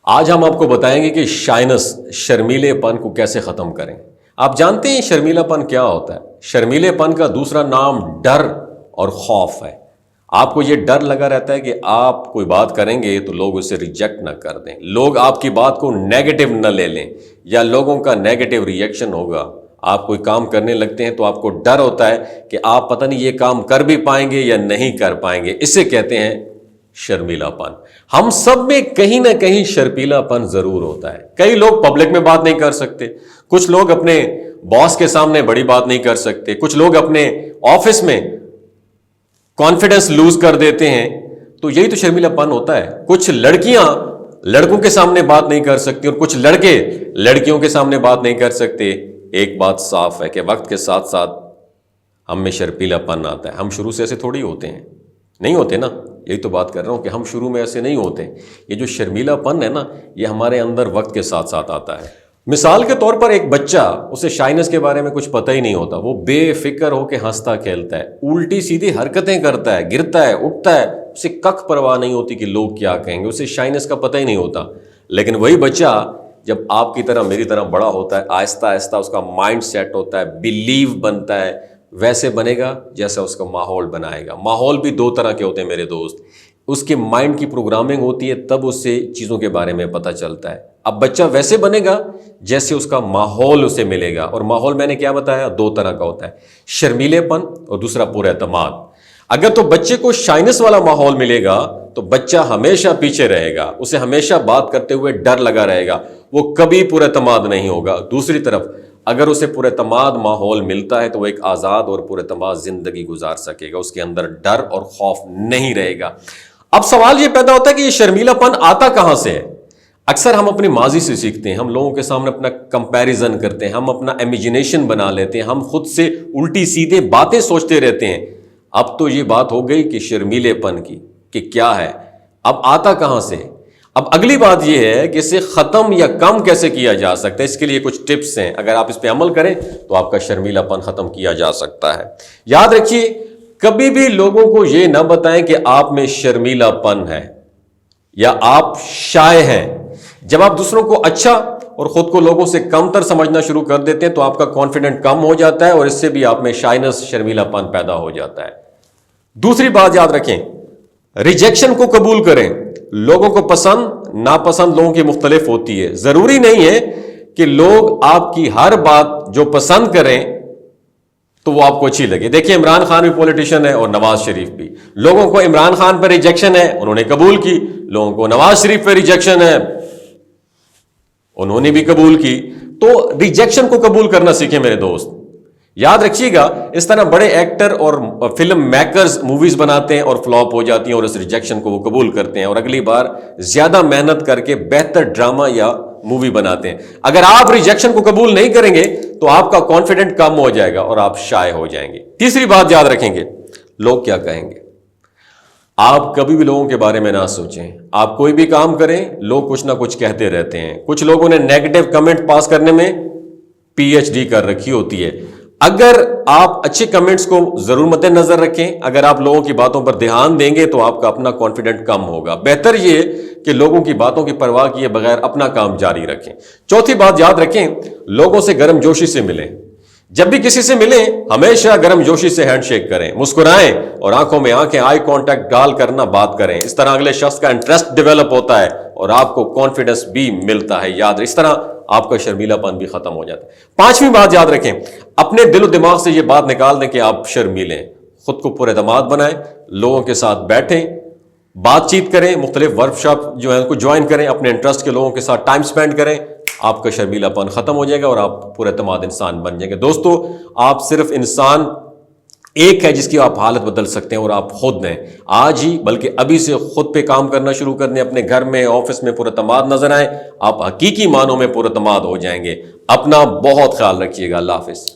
آج ہم آپ کو بتائیں گے کہ شائنس شرمیلے پن کو کیسے ختم کریں۔ آپ جانتے ہیں شرمیلا پن کیا ہوتا ہے؟ شرمیلے پن کا دوسرا نام ڈر اور خوف ہے۔ آپ کو یہ ڈر لگا رہتا ہے کہ آپ کوئی بات کریں گے تو لوگ اسے ریجیکٹ نہ کر دیں، لوگ آپ کی بات کو نیگیٹو نہ لے لیں، یا لوگوں کا نیگیٹو ریئیکشن ہوگا۔ آپ کوئی کام کرنے لگتے ہیں تو آپ کو ڈر ہوتا ہے کہ آپ پتہ نہیں یہ کام کر بھی پائیں گے یا نہیں کر پائیں گے۔ اسے کہتے ہیں شرمیلا پن۔ ہم سب میں کہیں نہ کہیں شرمیلا پن ضرور ہوتا ہے۔ کئی لوگ پبلک میں بات نہیں کر سکتے، کچھ لوگ اپنے باس کے سامنے بڑی بات نہیں کر سکتے، کچھ لوگ اپنے آفس میں کانفیڈنس لوز کر دیتے ہیں، تو یہی تو شرمیلا پن ہوتا ہے۔ کچھ لڑکیاں لڑکوں کے سامنے بات نہیں کر سکتی اور کچھ لڑکے لڑکیوں کے سامنے بات نہیں کر سکتے۔ ایک بات صاف ہے کہ وقت کے ساتھ ساتھ ہم میں شرمیلا پن آتا ہے۔ ہم شروع سے ایسے تھوڑی ہوتے ہیں، نہیں ہوتے نا، یہی تو بات کر رہا ہوں کہ ہم شروع میں ایسے نہیں ہوتے۔ یہ جو شرمیلا پن ہے نا، یہ ہمارے اندر وقت کے ساتھ ساتھ آتا ہے۔ مثال کے طور پر ایک بچہ، اسے شائنس کے بارے میں کچھ پتہ ہی نہیں ہوتا، وہ بے فکر ہو کے ہنستا کھیلتا ہے، الٹی سیدھی حرکتیں کرتا ہے، گرتا ہے، اٹھتا ہے، اسے کک پرواہ نہیں ہوتی کہ لوگ کیا کہیں گے، اسے شائنس کا پتہ ہی نہیں ہوتا۔ لیکن وہی بچہ جب آپ کی طرح میری طرح بڑا ہوتا ہے، آہستہ آہستہ اس کا مائنڈ سیٹ ہوتا ہے، بیلیو بنتا ہے، ویسے بنے گا جیسا اس کا ماحول بنائے گا۔ ماحول بھی دو طرح کے ہوتے ہیں میرے دوست، اس کے مائنڈ کی پروگرامنگ ہوتی ہے، تب اس سے چیزوں کے بارے میں پتہ چلتا ہے۔ اب بچہ ویسے بنے گا جیسے اس کا ماحول اسے ملے گا، اور ماحول میں نے کیا بتایا، دو طرح کا ہوتا ہے، شرمیلے پن اور دوسرا پر اعتماد۔ اگر تو بچے کو شائنس والا ماحول ملے گا تو بچہ ہمیشہ پیچھے رہے گا، اسے ہمیشہ بات کرتے ہوئے ڈر لگا رہے گا، وہ کبھی پر اعتماد نہیں ہوگا۔ دوسری طرف اگر اسے پر اعتماد ماحول ملتا ہے تو وہ ایک آزاد اور پر اعتماد زندگی گزار سکے گا، اس کے اندر ڈر اور خوف نہیں رہے گا۔ اب سوال یہ پیدا ہوتا ہے کہ یہ شرمیلا پن آتا کہاں سے ہے؟ اکثر ہم اپنی ماضی سے سیکھتے ہیں، ہم لوگوں کے سامنے اپنا کمپیریزن کرتے ہیں، ہم اپنا امیجنیشن بنا لیتے ہیں، ہم خود سے الٹی سیدھے باتیں سوچتے رہتے ہیں۔ اب تو یہ بات ہو گئی کہ شرمیلے پن کی کہ کیا ہے، اب آتا کہاں سے؟ اب اگلی بات یہ ہے کہ اسے ختم یا کم کیسے کیا جا سکتا ہے۔ اس کے لیے کچھ ٹپس ہیں، اگر آپ اس پہ عمل کریں تو آپ کا شرمیلا پن ختم کیا جا سکتا ہے۔ یاد رکھیے، کبھی بھی لوگوں کو یہ نہ بتائیں کہ آپ میں شرمیلا پن ہے یا آپ شائع ہیں۔ جب آپ دوسروں کو اچھا اور خود کو لوگوں سے کم تر سمجھنا شروع کر دیتے ہیں تو آپ کا کانفیڈنٹ کم ہو جاتا ہے، اور اس سے بھی آپ میں شائنس شرمیلا پن پیدا ہو جاتا ہے۔ دوسری بات یاد رکھیں، ریجیکشن کو قبول کریں۔ لوگوں کو پسند ناپسند لوگوں کی مختلف ہوتی ہے، ضروری نہیں ہے کہ لوگ آپ کی ہر بات جو پسند کریں تو وہ آپ کو اچھی لگے۔ دیکھیں، عمران خان بھی پولیٹیشین ہے اور نواز شریف بھی۔ لوگوں کو عمران خان پر ریجیکشن ہے، انہوں نے قبول کی، لوگوں کو نواز شریف پہ ریجیکشن ہے، انہوں نے بھی قبول کی۔ تو ریجیکشن کو قبول کرنا سیکھیں میرے دوست۔ یاد رکھیے گا، اس طرح بڑے ایکٹر اور فلم میکرز موویز بناتے ہیں اور فلاپ ہو جاتی ہیں، اور اس ریجیکشن کو وہ قبول کرتے ہیں اور اگلی بار زیادہ محنت کر کے بہتر ڈرامہ یا مووی بناتے ہیں۔ اگر آپ ریجیکشن کو قبول نہیں کریں گے تو آپ کا کانفیڈنٹ کم ہو جائے گا اور آپ شائع ہو جائیں گے۔ تیسری بات یاد رکھیں گے، لوگ کیا کہیں گے۔ آپ کبھی بھی لوگوں کے بارے میں نہ سوچیں۔ آپ کوئی بھی کام کریں، لوگ کچھ نہ کچھ کہتے رہتے ہیں۔ کچھ لوگوں نے نیگیٹو کمنٹ پاس کرنے میں پی ایچ ڈی کر رکھی ہوتی ہے۔ اگر آپ اچھے کمنٹس کو ضرور مد نظر رکھیں، اگر آپ لوگوں کی باتوں پر دھیان دیں گے تو آپ کا اپنا کانفیڈنٹ کم ہوگا۔ بہتر یہ کہ لوگوں کی باتوں کی پرواہ کیے بغیر اپنا کام جاری رکھیں۔ چوتھی بات یاد رکھیں، لوگوں سے گرم جوشی سے ملیں۔ جب بھی کسی سے ملیں ہمیشہ گرم جوشی سے ہینڈ شیک کریں، مسکرائیں اور آنکھوں میں آنکھیں، آئی کانٹیکٹ ڈال کرنا بات کریں۔ اس طرح اگلے شخص کا انٹرسٹ ڈیولپ ہوتا ہے اور آپ کو کانفیڈنس بھی ملتا ہے۔ یاد اس طرح آپ کا شرمیلا پن بھی ختم ہو جاتا ہے۔ پانچویں بات یاد رکھیں، اپنے دل و دماغ سے یہ بات نکال دیں کہ آپ شرمیلے ہیں۔ خود کو پر اعتماد بنائیں، لوگوں کے ساتھ بیٹھیں، بات چیت کریں، مختلف ورک شاپ جو ہے ان کو جوائن کریں، اپنے انٹرسٹ کے لوگوں کے ساتھ ٹائم سپینڈ کریں، آپ کا شرمیلا پن ختم ہو جائے گا اور آپ پر اعتماد انسان بن جائیں گے۔ دوستو، آپ صرف انسان ایک ہے جس کی آپ حالت بدل سکتے ہیں، اور آپ خود ہیں۔ آج ہی بلکہ ابھی سے خود پہ کام کرنا شروع کر دیں، اپنے گھر میں آفس میں پر اعتماد نظر آئیں، آپ حقیقی معنوں میں پر اعتماد ہو جائیں گے۔ اپنا بہت خیال رکھیے گا۔ اللہ حافظ۔